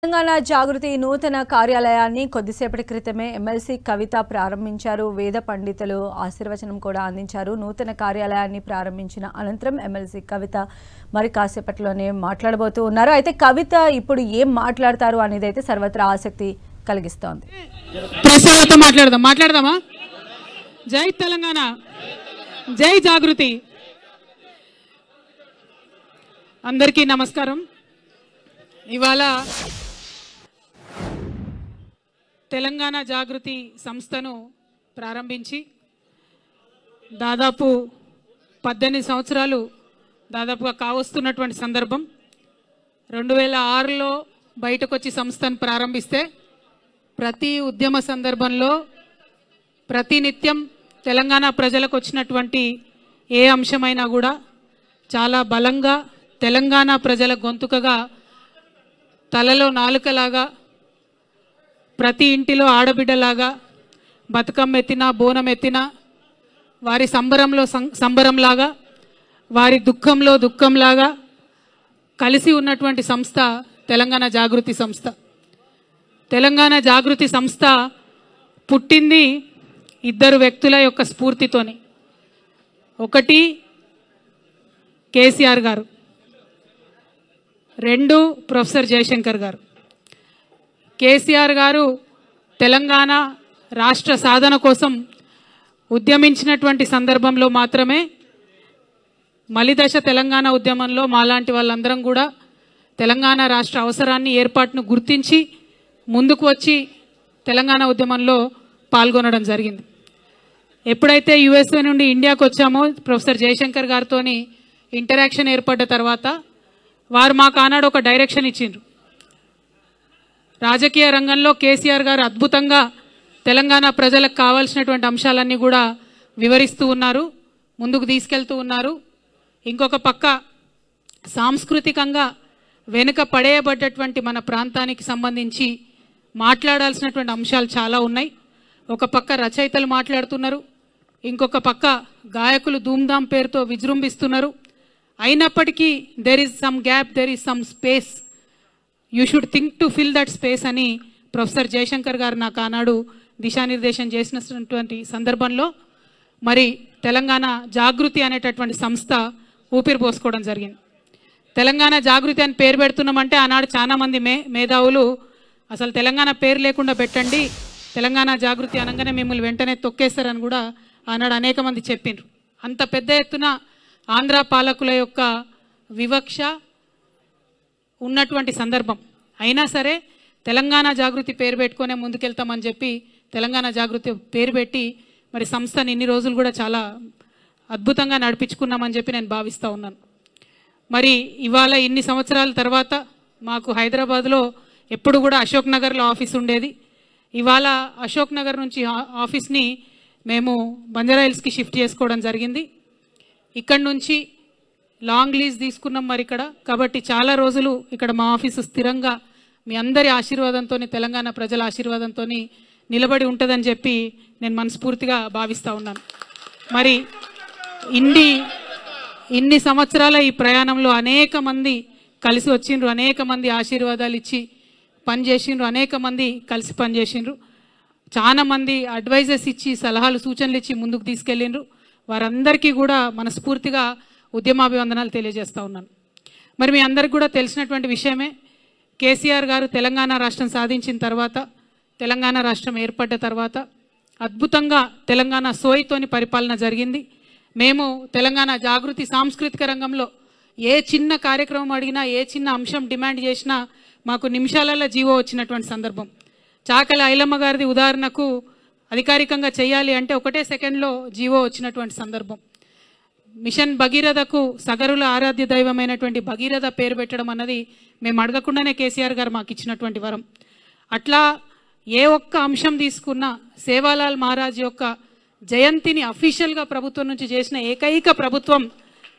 తెలంగాణ జాగృతి నూతన కార్యాలయాన్ని కొద్దిసేపటి క్రితమే ఎమ్మెల్సీ కవిత ప్రారంభించారు. వేద పండితులు ఆశీర్వచనం కూడా అందించారు. నూతన కార్యాలయాన్ని ప్రారంభించిన అనంతరం ఎమ్మెల్సీ కవిత మరి కాసేపట్లోనే మాట్లాడబోతూ ఉన్నారు. అయితే కవిత ఇప్పుడు ఏం మాట్లాడతారు అనేది అయితే సర్వత్రా ఆసక్తి కలిగిస్తోంది. మాట్లాడదామా? జై తెలంగాణ, జై జాగృతి. అందరికీ నమస్కారం. ఇవాళ తెలంగాణ జాగృతి సంస్థను ప్రారంభించి దాదాపు 18 సంవత్సరాలు దాదాపుగా కావస్తున్నటువంటి సందర్భం. 2006లో బయటకు వచ్చి సంస్థను ప్రారంభిస్తే ప్రతి ఉద్యమ సందర్భంలో ప్రతినిత్యం తెలంగాణ ప్రజలకు వచ్చినటువంటి ఏ అంశమైనా కూడా చాలా బలంగా తెలంగాణ ప్రజల గొంతుకగా, తలలో నాలుకలాగా, ప్రతి ఇంటిలో ఆడబిడ్డలాగా, బతుకమ్మ ఎత్తినా బోనం ఎత్తినా వారి సంబరంలో సంబరంలాగా, వారి దుఃఖంలో దుఃఖంలాగా కలిసి ఉన్నటువంటి సంస్థ తెలంగాణ జాగృతి సంస్థ. తెలంగాణ జాగృతి సంస్థ పుట్టింది ఇద్దరు వ్యక్తుల యొక్క స్ఫూర్తితోని. ఒకటి కేసీఆర్ గారు, రెండు ప్రొఫెసర్ జయశంకర్ గారు. కేసీఆర్ గారు తెలంగాణ రాష్ట్ర సాధన కోసం ఉద్యమించినటువంటి సందర్భంలో మాత్రమే మలిదశ తెలంగాణ ఉద్యమంలో మాలాంటి వాళ్ళందరం కూడా తెలంగాణ రాష్ట్ర అవసరాన్ని, ఏర్పాటును గుర్తించి ముందుకు వచ్చి తెలంగాణ ఉద్యమంలో పాల్గొనడం జరిగింది. ఎప్పుడైతే యుఎస్ఏ నుండి ఇండియాకు వచ్చామో ప్రొఫెసర్ జయశంకర్ గారితో ఇంటరాక్షన్ ఏర్పడ్డ తర్వాత వారు మాకు ఆనాడు ఒక డైరెక్షన్ ఇచ్చిండ్రు. రాజకీయ రంగంలో కేసీఆర్ గారు అద్భుతంగా తెలంగాణ ప్రజలకు కావాల్సినటువంటి అంశాలన్నీ కూడా వివరిస్తూ ఉన్నారు, ముందుకు తీసుకెళ్తూ ఉన్నారు. ఇంకొక పక్క సాంస్కృతికంగా వెనుక పడేయబడ్డటువంటి మన ప్రాంతానికి సంబంధించి మాట్లాడాల్సినటువంటి అంశాలు చాలా ఉన్నాయి. ఒక పక్క రచయితలు మాట్లాడుతున్నారు, ఇంకొక పక్క గాయకులు ధూమ్ధాం పేరుతో విజృంభిస్తున్నారు. అయినప్పటికీ there is some gap, there is some space, you should think to fill that space అని ప్రొఫెసర్ జయశంకర్ గారు నాకు ఆనాడు దిశానిర్దేశం చేసినటువంటి సందర్భంలో మరి తెలంగాణ జాగృతి అనేటటువంటి సంస్థ ఊపిరి పోసుకోవడం జరిగింది. తెలంగాణ జాగృతి అని పేరు పెడుతున్నామంటే ఆనాడు చాలామంది మేధావులు అసలు తెలంగాణ పేరు లేకుండా పెట్టండి, తెలంగాణ జాగృతి అనగానే మిమ్మల్ని వెంటనే తొక్కేస్తారని కూడా ఆనాడు అనేక మంది చెప్పిండ్రు. అంత పెద్ద ఎత్తున ఆంధ్ర పాలకుల యొక్క వివక్ష ఉన్నటువంటి సందర్భం. అయినా సరే తెలంగాణ జాగృతి పేరు పెట్టుకునే ముందుకెళ్తామని చెప్పి తెలంగాణ జాగృతి పేరు పెట్టి మరి సంస్థని ఇన్ని రోజులు కూడా చాలా అద్భుతంగా నడిపించుకున్నామని చెప్పి నేను భావిస్తూ ఉన్నాను. మరి ఇవాళ ఇన్ని సంవత్సరాల తర్వాత మాకు హైదరాబాద్లో ఎప్పుడు కూడా అశోక్ నగర్లో ఆఫీస్ ఉండేది. ఇవాళ అశోక్ నగర్ నుంచి ఆఫీస్ని మేము బంజారా హిల్స్కి షిఫ్ట్ చేసుకోవడం జరిగింది. ఇక్కడ నుంచి లాంగ్ లీజ్ తీసుకున్నాం మరి ఇక్కడ. కాబట్టి చాలా రోజులు ఇక్కడ మా ఆఫీసు స్థిరంగా మీ అందరి ఆశీర్వాదంతో, తెలంగాణ ప్రజల ఆశీర్వాదంతో నిలబడి ఉంటుందని చెప్పి నేను మనస్ఫూర్తిగా భావిస్తూ ఉన్నాను. మరి ఇన్ని సంవత్సరాల ఈ ప్రయాణంలో అనేక మంది కలిసి వచ్చిండ్రు, అనేక మంది ఆశీర్వాదాలు ఇచ్చి పనిచేసిండ్రు, అనేక మంది కలిసి పనిచేసిండ్రు, చాలా మంది అడ్వైజర్స్ ఇచ్చి సలహాలు సూచనలు ఇచ్చి ముందుకు తీసుకెళ్ళిండ్రు. వారందరికీ కూడా మనస్ఫూర్తిగా ఉద్యమాభివందనాలు తెలియజేస్తూ ఉన్నాను. మరి మీ అందరికీ కూడా తెలిసినటువంటి విషయమే, కేసీఆర్ గారు తెలంగాణ రాష్ట్రం సాధించిన తర్వాత, తెలంగాణ రాష్ట్రం ఏర్పడ్డ తర్వాత అద్భుతంగా తెలంగాణ సోయితోని పరిపాలన జరిగింది. మేము తెలంగాణ జాగృతి సాంస్కృతిక రంగంలో ఏ చిన్న కార్యక్రమం అడిగినా, ఏ చిన్న అంశం డిమాండ్ చేసినా మాకు నిమిషాలలో జీవో వచ్చినటువంటి సందర్భం. చాకలి ఐలమ్మ గారిది ఉదాహరణకు అధికారికంగా చేయాలి అంటే ఒకటే సెకండ్లో జీవో వచ్చినటువంటి సందర్భం. మిషన్ భగీరథకు సగరుల ఆరాధ్య దైవమైనటువంటి భగీరథ పేరు పెట్టడం అన్నది మేము అడగకుండానే కేసీఆర్ గారు మాకు ఇచ్చినటువంటి వరం. అట్లా ఏ ఒక్క అంశం తీసుకున్నా సేవాలాల్ మహారాజ్ యొక్క జయంతిని అఫీషియల్గా ప్రభుత్వం నుంచి చేసిన ఏకైక ప్రభుత్వం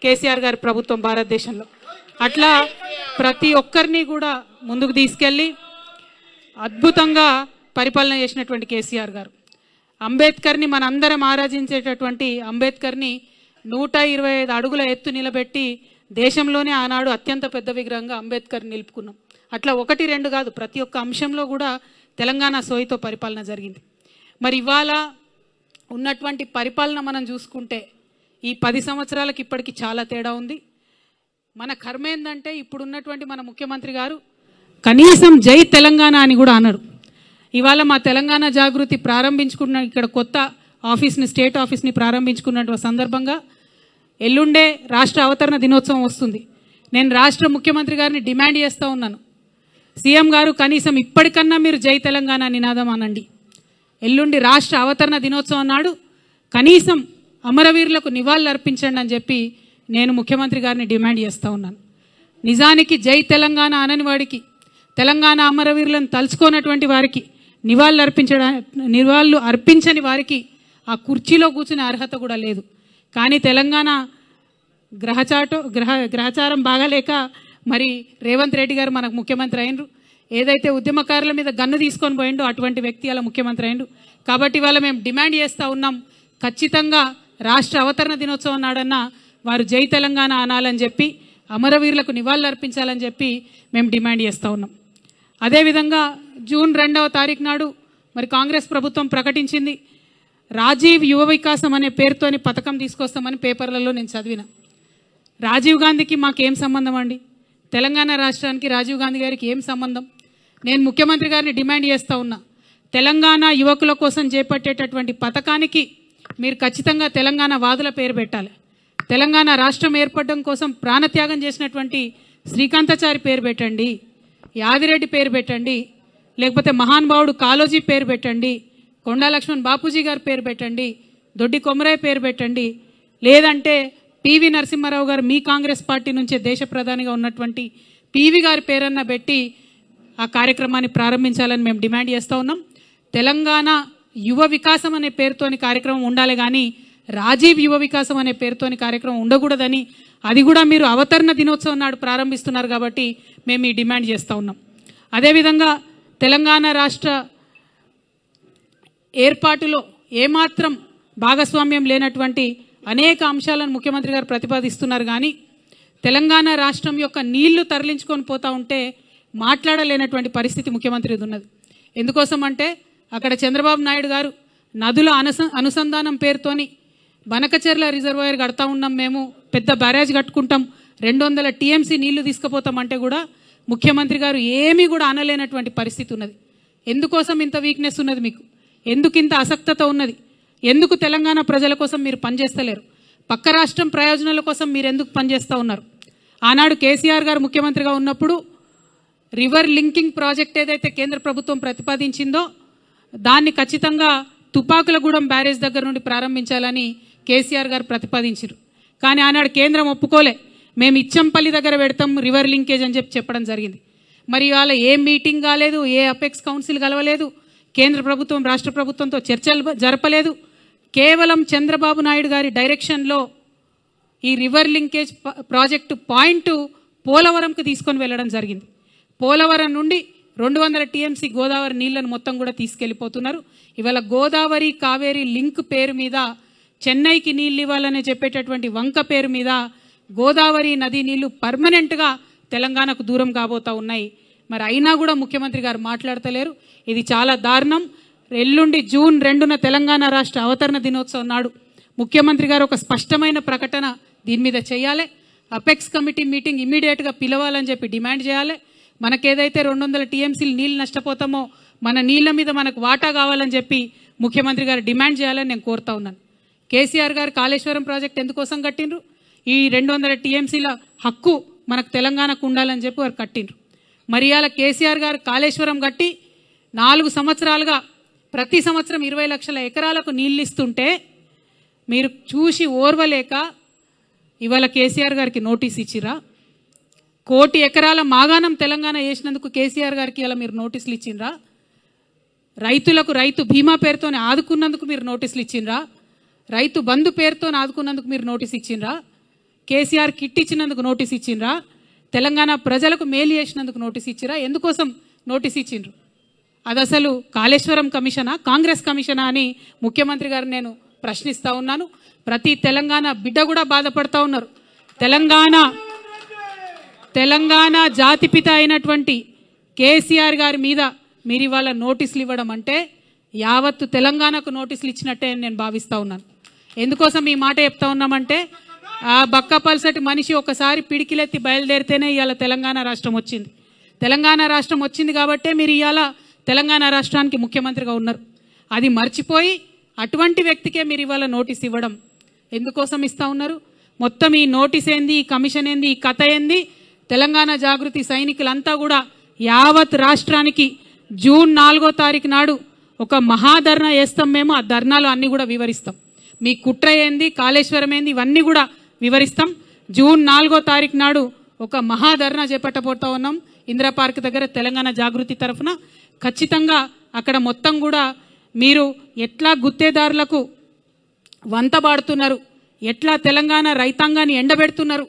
కేసీఆర్ గారి ప్రభుత్వం భారతదేశంలో. అట్లా ప్రతి ఒక్కరిని కూడా ముందుకు తీసుకెళ్ళి అద్భుతంగా పరిపాలన చేసినటువంటి కేసీఆర్ గారు. అంబేద్కర్ని మనందరం ఆరాధించేటటువంటి అంబేద్కర్ని 125 అడుగుల ఎత్తు నిలబెట్టి దేశంలోనే ఆనాడు అత్యంత పెద్ద విగ్రహంగా అంబేద్కర్ నిలుపుకున్నాం. అట్లా 1, 2 కాదు, ప్రతి ఒక్క అంశంలో కూడా తెలంగాణ సోయితో పరిపాలన జరిగింది. మరి ఇవాళ ఉన్నటువంటి పరిపాలన మనం చూసుకుంటే ఈ 10 సంవత్సరాలకి ఇప్పటికి చాలా తేడా ఉంది. మన కర్మ ఏందంటే ఇప్పుడున్నటువంటి మన ముఖ్యమంత్రి గారు కనీసం జై తెలంగాణ అని కూడా అన్నారు. ఇవాళ మా తెలంగాణ జాగృతి ప్రారంభించుకున్న ఇక్కడ కొత్త ఆఫీస్ని, స్టేట్ ఆఫీస్ని ప్రారంభించుకున్నటువంటి సందర్భంగా ఎల్లుండే రాష్ట్ర అవతరణ దినోత్సవం వస్తుంది. నేను రాష్ట్ర ముఖ్యమంత్రి గారిని డిమాండ్ చేస్తూ ఉన్నాను, సీఎం గారు కనీసం ఇప్పటికన్నా మీరు జై తెలంగాణ నినాదం అనండి. ఎల్లుండి రాష్ట్ర అవతరణ దినోత్సవం నాడు కనీసం అమరవీరులకు నివాళులు అర్పించండి అని చెప్పి నేను ముఖ్యమంత్రి గారిని డిమాండ్ చేస్తూ ఉన్నాను. నిజానికి జై తెలంగాణ అనని వాడికి, తెలంగాణ అమరవీరులను తలుచుకోనటువంటి వారికి, నివాళులు అర్పించని వారికి ఆ కుర్చీలో కూర్చునే అర్హత కూడా లేదు. కానీ తెలంగాణ గ్రహచారం బాగాలేక మరి రేవంత్ రెడ్డి గారు మనకు ముఖ్యమంత్రి అయినరు. ఏదైతే ఉద్యమకారుల మీద గన్ను తీసుకొని పోయిండో అటువంటి వ్యక్తి అలా ముఖ్యమంత్రి అయినరు. కాబట్టి ఇవాళ మేము డిమాండ్ చేస్తూ ఉన్నాం, ఖచ్చితంగా రాష్ట్ర అవతరణ దినోత్సవం నాడన్నా వారు జై తెలంగాణ అనాలని చెప్పి, అమరవీరులకు నివాళులు అర్పించాలని చెప్పి మేము డిమాండ్ చేస్తూ ఉన్నాం. అదేవిధంగా జూన్ 2వ తారీఖు నాడు మరి కాంగ్రెస్ ప్రభుత్వం ప్రకటించింది, రాజీవ్ యువ వికాసం అనే పేరుతోని పథకం తీసుకొస్తామని పేపర్లలో నేను చదివిన. రాజీవ్ గాంధీకి మాకేం సంబంధం అండి? తెలంగాణ రాష్ట్రానికి రాజీవ్ గాంధీ గారికి ఏం సంబంధం? నేను ముఖ్యమంత్రి గారిని డిమాండ్ చేస్తూ ఉన్నా, తెలంగాణ యువకుల కోసం చేపట్టేటటువంటి పథకానికి మీరు ఖచ్చితంగా తెలంగాణ వాదుల పేరు పెట్టాలి. తెలంగాణ రాష్ట్రం ఏర్పడడం కోసం ప్రాణత్యాగం చేసినటువంటి శ్రీకాంతాచారి పేరు పెట్టండి, యాదిరెడ్డి పేరు పెట్టండి, లేకపోతే మహానుభావుడు కాళోజీ పేరు పెట్టండి, కొండా లక్ష్మణ్ బాపూజీ గారి పేరు పెట్టండి, దొడ్డి కొమరయ్య పేరు పెట్టండి, లేదంటే పివి నరసింహారావు గారు మీ కాంగ్రెస్ పార్టీ నుంచే దేశ ప్రధానిగా ఉన్నటువంటి పివి గారి పేరన్న పెట్టి ఆ కార్యక్రమాన్ని ప్రారంభించాలని మేము డిమాండ్ చేస్తూ ఉన్నాం. తెలంగాణ యువ వికాసం అనే పేరుతోని కార్యక్రమం ఉండాలి, కానీ రాజీవ్ యువ వికాసం అనే పేరుతోని కార్యక్రమం ఉండకూడదని, అది కూడా మీరు అవతరణ దినోత్సవం నాడు ప్రారంభిస్తున్నారు కాబట్టి మేము ఈ డిమాండ్ చేస్తూ ఉన్నాం. అదేవిధంగా తెలంగాణ రాష్ట్ర ఏర్పాటులో ఏమాత్రం భాగస్వామ్యం లేనటువంటి అనేక అంశాలను ముఖ్యమంత్రి గారు ప్రతిపాదిస్తున్నారు, కానీ తెలంగాణ రాష్ట్రం యొక్క నీళ్లు తరలించుకొని పోతూ ఉంటే మాట్లాడలేనటువంటి పరిస్థితి ముఖ్యమంత్రిది ఉన్నది. ఎందుకోసం అంటే అక్కడ చంద్రబాబు నాయుడు గారు నదుల అనుసంధానం పేరుతోని బనకచెర్ల రిజర్వాయర్ కడతా ఉన్నాం, మేము పెద్ద బ్యారేజ్ కట్టుకుంటాం, 200 TMC నీళ్లు తీసుకుపోతామంటే కూడా ముఖ్యమంత్రి గారు ఏమీ కూడా అనలేనటువంటి పరిస్థితి ఉన్నది. ఎందుకోసం ఇంత వీక్నెస్ ఉన్నది మీకు? ఎందుకు ఇంత అసక్తత ఉన్నది? ఎందుకు తెలంగాణ ప్రజల కోసం మీరు పనిచేస్తలేరు? పక్క రాష్ట్రం ప్రయోజనాల కోసం మీరు ఎందుకు పనిచేస్తూ ఉన్నారు? ఆనాడు కేసీఆర్ గారు ముఖ్యమంత్రిగా ఉన్నప్పుడు రివర్ లింకింగ్ ప్రాజెక్ట్ ఏదైతే కేంద్ర ప్రభుత్వం ప్రతిపాదించిందో దాన్ని ఖచ్చితంగా తుపాకులగూడెం బ్యారేజ్ దగ్గర నుండి ప్రారంభించాలని కేసీఆర్ గారు ప్రతిపాదించారు. కానీ ఆనాడు కేంద్రం ఒప్పుకోలే, మేము ఇచ్చంపల్లి దగ్గర పెడతాం రివర్ లింకేజ్ అని చెప్పడం జరిగింది. మరి ఇవాళ ఏ మీటింగ్ కాలేదు, ఏ అపెక్స్ కౌన్సిల్ కలవలేదు, కేంద్ర ప్రభుత్వం రాష్ట్ర ప్రభుత్వంతో చర్చలు జరపలేదు. కేవలం చంద్రబాబు నాయుడు గారి డైరెక్షన్లో ఈ రివర్ లింకేజ్ ప్రాజెక్టు పాయింట్ పోలవరంకు తీసుకొని వెళ్ళడం జరిగింది. పోలవరం నుండి 200 TMC గోదావరి నీళ్లను మొత్తం కూడా తీసుకెళ్ళిపోతున్నారు. ఇవాళ గోదావరి కావేరీ లింక్ పేరు మీద చెన్నైకి నీళ్ళు ఇవ్వాలని చెప్పేటటువంటి వంక పేరు మీద గోదావరి నది నీళ్లు పర్మనెంట్గా తెలంగాణకు దూరం కాబోతూ ఉన్నాయి. మరి అయినా కూడా ముఖ్యమంత్రి గారు మాట్లాడతలేరు. ఇది చాలా దారుణం. ఎల్లుండి జూన్ 2న తెలంగాణ రాష్ట్ర అవతరణ దినోత్సవం నాడు ముఖ్యమంత్రి గారు ఒక స్పష్టమైన ప్రకటన దీని మీద చేయాలి. అపెక్స్ కమిటీ మీటింగ్ ఇమీడియట్గా పిలవాలని చెప్పి డిమాండ్ చేయాలి. మనకేదైతే 200 TMC నీళ్ళు నష్టపోతామో మన నీళ్ళ మీద మనకు వాటా కావాలని చెప్పి ముఖ్యమంత్రి గారు డిమాండ్ చేయాలని నేను కోరుతా ఉన్నాను. కేసీఆర్ గారు కాళేశ్వరం ప్రాజెక్ట్ ఎందుకోసం కట్టిండ్రు? ఈ 200 TMCల హక్కు మనకు తెలంగాణకు ఉండాలని చెప్పి వారు కట్టిండ్రు. మరి ఇవాళ కేసీఆర్ గారు కాళేశ్వరం కట్టి 4 సంవత్సరాలుగా ప్రతి సంవత్సరం 20 లక్షల ఎకరాలకు నీళ్ళు ఇస్తుంటే మీరు చూసి ఓర్వలేక ఇవాళ కేసీఆర్ గారికి నోటీస్ ఇచ్చిరా? 1 కోటి ఎకరాల మాగాణం తెలంగాణ వేసినందుకు కేసీఆర్ గారికి ఇలా మీరు నోటీసులు ఇచ్చిండ్రా? రైతులకు రైతు బీమా పేరుతోనే ఆదుకున్నందుకు మీరు నోటీసులు ఇచ్చిండ్రా? రైతు బంధు పేరుతో ఆదుకున్నందుకు మీరు నోటీస్ ఇచ్చిండ్రా? కేసీఆర్ కిట్ ఇచ్చినందుకు నోటీస్ ఇచ్చిండ్రా? తెలంగాణ ప్రజలకు మేలు చేసినందుకు నోటీస్ ఇచ్చిరా? ఎందుకోసం నోటీస్ ఇచ్చిండ్రు? అది అసలు కాళేశ్వరం కమిషనా, కాంగ్రెస్ కమిషనా అని ముఖ్యమంత్రి గారు నేను ప్రశ్నిస్తూ ఉన్నాను. ప్రతి తెలంగాణ బిడ్డ కూడా బాధపడతా ఉన్నారు. తెలంగాణ జాతిపిత అయినటువంటి కేసీఆర్ గారి మీద మీరు ఇవాళ నోటీసులు ఇవ్వడం అంటే యావత్తు తెలంగాణకు నోటీసులు ఇచ్చినట్టే నేను భావిస్తూ ఉన్నాను. ఎందుకోసం ఈ మాట చెప్తా ఉన్నామంటే ఆ బక్కపల్సటి మనిషి ఒకసారి పిడికిలెత్తి బయలుదేరితేనే ఇవాళ తెలంగాణ రాష్ట్రం వచ్చింది. తెలంగాణ రాష్ట్రం వచ్చింది కాబట్టే మీరు ఇవాళ తెలంగాణ రాష్ట్రానికి ముఖ్యమంత్రిగా ఉన్నారు. అది మర్చిపోయి అటువంటి వ్యక్తికే మీరు ఇవాళ నోటీస్ ఇవ్వడం ఎందుకోసం ఇస్తూ ఉన్నారు? మొత్తం ఈ నోటీస్ ఏంది, ఈ కమిషన్ ఏంది, ఈ కథ ఏంది? తెలంగాణ జాగృతి సైనికులంతా కూడా యావత్ రాష్ట్రానికి జూన్ 4వ తారీఖు నాడు ఒక మహాధర్నా చేస్తాం. మేము ఆ ధర్నాలు అన్నీ కూడా వివరిస్తాం. మీ కుట్ర ఏంది, కాళేశ్వరం ఏంది, ఇవన్నీ కూడా వివరిస్తాం. జూన్ 4వ తారీఖు నాడు ఒక మహాధర్నా చేపట్టబోతా ఉన్నాం ఇందిరా పార్క్ దగ్గర తెలంగాణ జాగృతి తరఫున. ఖచ్చితంగా అక్కడ మొత్తం కూడా మీరు ఎట్లా గుత్తేదారులకు వంతబాడుతున్నారు, ఎట్లా తెలంగాణ రైతాంగాన్ని ఎండబెడుతున్నారు,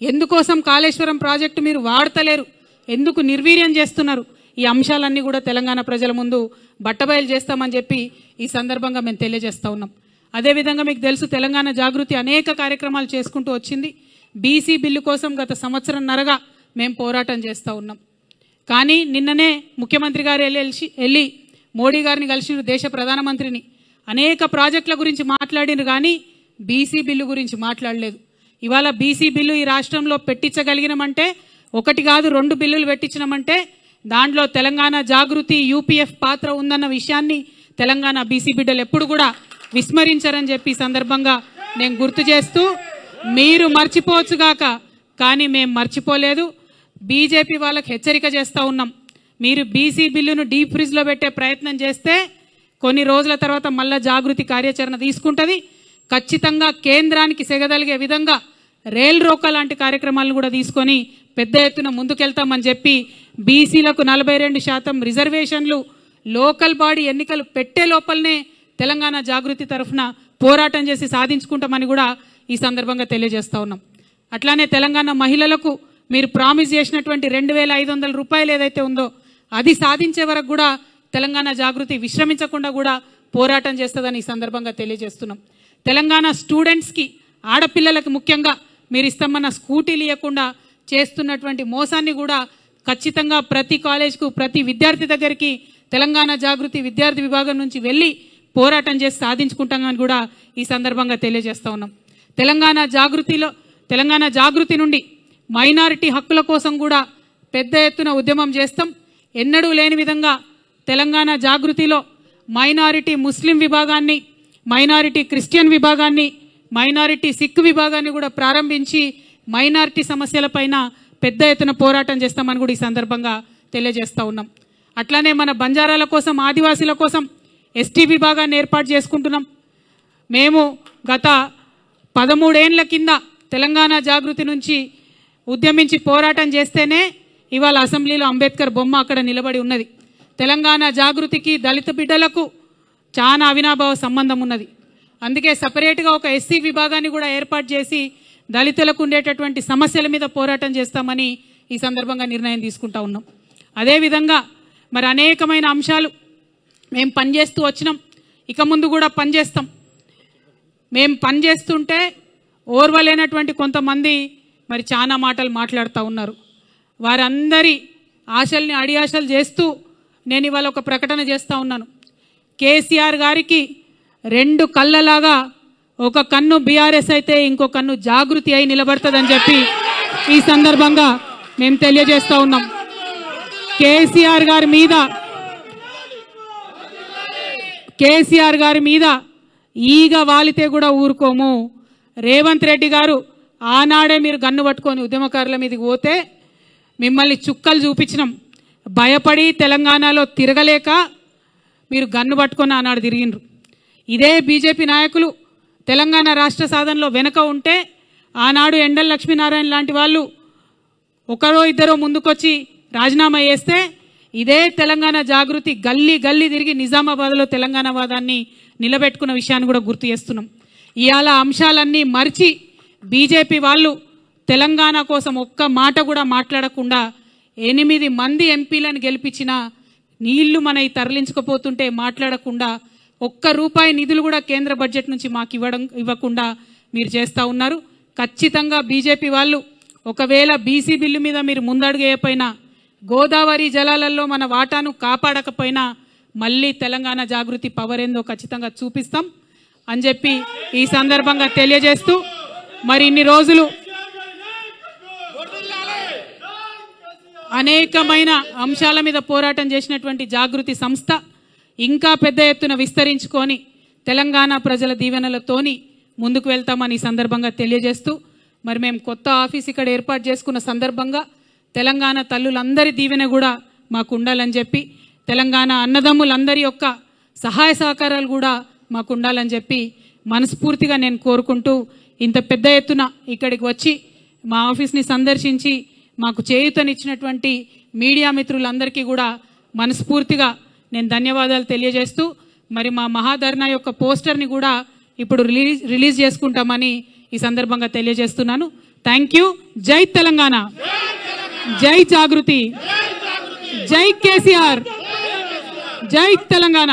ఎందుకోసం కాళేశ్వరం ప్రాజెక్టు మీరు వాడతలేరు, ఎందుకు నిర్వీర్యం చేస్తున్నారు, ఈ అంశాలన్నీ కూడా తెలంగాణ ప్రజల ముందు బట్టబయలు చేస్తామని చెప్పి ఈ సందర్భంగా మేము తెలియజేస్తూ ఉన్నాం. అదేవిధంగా మీకు తెలుసు తెలంగాణ జాగృతి అనేక కార్యక్రమాలు చేసుకుంటూ వచ్చింది. బీసీ బిల్లు కోసం గత సంవత్సరంన్నరగా మేము పోరాటం చేస్తూ ఉన్నాం. కానీ నిన్ననే ముఖ్యమంత్రి గారు వెళ్ళి మోడీ గారిని కలిసిన, దేశ ప్రధానమంత్రిని, అనేక ప్రాజెక్టుల గురించి మాట్లాడినారు కానీ బీసీ బిల్లు గురించి మాట్లాడలేదు. ఇవాళ బీసీ బిల్లు ఈ రాష్ట్రంలో పెట్టించగలిగినామంటే, ఒకటి కాదు 2 బిల్లులు పెట్టించినామంటే దాంట్లో తెలంగాణ జాగృతి యూపీఎఫ్ పాత్ర ఉందన్న విషయాన్ని తెలంగాణ బీసీ బిడ్డలు ఎప్పుడు కూడా విస్మరించారని చెప్పి సందర్భంగా నేను గుర్తు చేస్తూ, మీరు మర్చిపోవచ్చుగాక కానీ మేము మర్చిపోలేదు. బీజేపీ వాళ్ళకి హెచ్చరిక చేస్తూ ఉన్నాం, మీరు బీసీ బిల్లును డీప్ ఫ్రిడ్జ్లో పెట్టే ప్రయత్నం చేస్తే కొన్ని రోజుల తర్వాత మళ్ళా జాగృతి కార్యాచరణ తీసుకుంటుంది. ఖచ్చితంగా కేంద్రానికి సెగదలిగే విధంగా రైల్ రోకా లాంటి కార్యక్రమాలను కూడా తీసుకొని పెద్ద ఎత్తున ముందుకెళ్తామని చెప్పి, బీసీలకు 42% రిజర్వేషన్లు లోకల్ బాడీ ఎన్నికలు పెట్టే లోపలనే తెలంగాణ జాగృతి తరఫున పోరాటం చేసి సాధించుకుంటామని కూడా ఈ సందర్భంగా తెలియజేస్తూ ఉన్నాం. అట్లానే తెలంగాణ మహిళలకు మీరు ప్రామిస్ చేసినటువంటి 2500 రూపాయలు ఏదైతే ఉందో అది సాధించే వరకు కూడా తెలంగాణ జాగృతి విశ్రమించకుండా కూడా పోరాటం చేస్తుందని ఈ సందర్భంగా తెలియజేస్తున్నాం. తెలంగాణ స్టూడెంట్స్కి, ఆడపిల్లలకు ముఖ్యంగా మీరు ఇస్తామన్న స్కూటీలు ఇవ్వకుండా చేస్తున్నటువంటి మోసాన్ని కూడా ఖచ్చితంగా ప్రతి కాలేజ్కు, ప్రతి విద్యార్థి దగ్గరికి తెలంగాణ జాగృతి విద్యార్థి విభాగం నుంచి వెళ్ళి పోరాటం చేసి సాధించుకుంటామని కూడా ఈ సందర్భంగా తెలియజేస్తూ ఉన్నాం. తెలంగాణ జాగృతి నుండి మైనారిటీ హక్కుల కోసం కూడా పెద్ద ఎత్తున ఉద్యమం చేస్తాం. ఎన్నడూ లేని విధంగా తెలంగాణ జాగృతిలో మైనారిటీ ముస్లిం విభాగాన్ని, మైనారిటీ క్రిస్టియన్ విభాగాన్ని, మైనారిటీ సిక్ విభాగాన్ని కూడా ప్రారంభించి మైనారిటీ సమస్యలపైన పెద్ద ఎత్తున పోరాటం చేస్తామని కూడా ఈ సందర్భంగా తెలియజేస్తూ ఉన్నాం. అట్లానే మన బంజారాల కోసం, ఆదివాసీల కోసం ఎస్టీ విభాగాన్ని ఏర్పాటు చేసుకుంటున్నాం. మేము గత 13 ఏళ్ల కింద తెలంగాణ జాగృతి నుంచి ఉద్యమించి పోరాటం చేస్తేనే ఇవాళ అసెంబ్లీలో అంబేద్కర్ బొమ్మ అక్కడ నిలబడి ఉన్నది. తెలంగాణ జాగృతికి దళిత బిడ్డలకు చాలా అవినాభావ సంబంధం ఉన్నది. అందుకే సపరేట్గా ఒక ఎస్సీ విభాగాన్ని కూడా ఏర్పాటు చేసి దళితులకు ఉండేటటువంటి సమస్యల మీద పోరాటం చేస్తామని ఈ సందర్భంగా నిర్ణయం తీసుకుంటా ఉన్నాం. అదేవిధంగా మరి అనేకమైన అంశాలు మేము పనిచేస్తూ వచ్చినాం, ఇక ముందు కూడా పనిచేస్తాం. మేము పనిచేస్తుంటే ఓర్వలేనటువంటి కొంతమంది మరి చాలా మాటలు మాట్లాడుతూ ఉన్నారు. వారందరి ఆశల్ని అడియాశలు చేస్తూ నేను ఇవాళ ఒక ప్రకటన చేస్తూ ఉన్నాను. కేసీఆర్ గారికి 2 కళ్ళలాగా ఒక కన్ను బీఆర్ఎస్ అయితే ఇంకో కన్ను జాగృతి అయి నిలబడుతుందని చెప్పి ఈ సందర్భంగా మేము తెలియజేస్తూ ఉన్నాం. కేసీఆర్ గారి మీద ఈగ వాలితే కూడా ఊరుకోము. రేవంత్ రెడ్డి గారు ఆనాడే మీరు గన్ను పట్టుకొని ఉద్యమకారుల మీదకి పోతే మిమ్మల్ని చుక్కలు చూపించినాం. భయపడి తెలంగాణలో తిరగలేక మీరు గన్ను పట్టుకొని ఆనాడు తిరిగినరు. ఇదే బీజేపీ నాయకులు తెలంగాణ రాష్ట్ర సాధనలో వెనుక ఉంటే ఆనాడు ఎండల లక్ష్మీనారాయణ లాంటి వాళ్ళు ఒకరో ఇద్దరో ముందుకొచ్చి రాజీనామా చేస్తే ఇదే తెలంగాణ జాగృతి గల్లీ గల్లీ తిరిగి నిజామాబాద్లో తెలంగాణ వాదాన్ని నిలబెట్టుకున్న విషయాన్ని కూడా గుర్తు చేస్తున్నాం. ఇవాళ అంశాలన్నీ మర్చి బీజేపీ వాళ్ళు తెలంగాణ కోసం ఒక్క మాట కూడా మాట్లాడకుండా 8 మంది ఎంపీలను గెలిపించిన నీళ్లు మనవి తరలించకపోతుంటే మాట్లాడకుండా ₹1 నిధులు కూడా కేంద్ర బడ్జెట్ నుంచి మాకు ఇవ్వకుండా మీరు చేస్తూ ఉన్నారు. ఖచ్చితంగా బీజేపీ వాళ్ళు ఒకవేళ బీసీ బిల్లు మీద మీరు ముందడుగు వేయకపోయినా గోదావరి జలాలలో మన వాటాను కాపాడకపోయినా మళ్ళీ తెలంగాణ జాగృతి పవర్ ఏందో ఖచ్చితంగా చూపిస్తాం అని చెప్పి ఈ సందర్భంగా తెలియజేస్తూ, మరి ఇన్ని రోజులు అనేకమైన అంశాల మీద పోరాటం చేసినటువంటి జాగృతి సంస్థ ఇంకా పెద్ద ఎత్తున విస్తరించుకొని తెలంగాణ ప్రజల దీవెనలతోని ముందుకు వెళ్తామని ఈ సందర్భంగా తెలియజేస్తూ, మరి మేము కొత్త ఆఫీస్ ఇక్కడ ఏర్పాటు చేసుకున్న సందర్భంగా తెలంగాణ తల్లులందరి దీవెన కూడా మాకు ఉండాలని చెప్పి, తెలంగాణ అన్నదమ్ములందరి యొక్క సహాయ సహకారాలు కూడా మాకు ఉండాలని చెప్పి మనస్ఫూర్తిగా నేను కోరుకుంటూ, ఇంత పెద్ద ఎత్తున ఇక్కడికి వచ్చి మా ఆఫీస్ని సందర్శించి మాకు చేయూతనిచ్చినటువంటి మీడియా మిత్రులందరికీ కూడా మనస్ఫూర్తిగా నేను ధన్యవాదాలు తెలియజేస్తూ, మరి మా మహాధర్నా యొక్క పోస్టర్ని కూడా ఇప్పుడు రిలీజ్ చేసుకుంటామని ఈ సందర్భంగా తెలియజేస్తున్నాను. Thank you. జై తెలంగాణ, జై జాగృతి, జై కేసీఆర్, జై తెలంగాణ.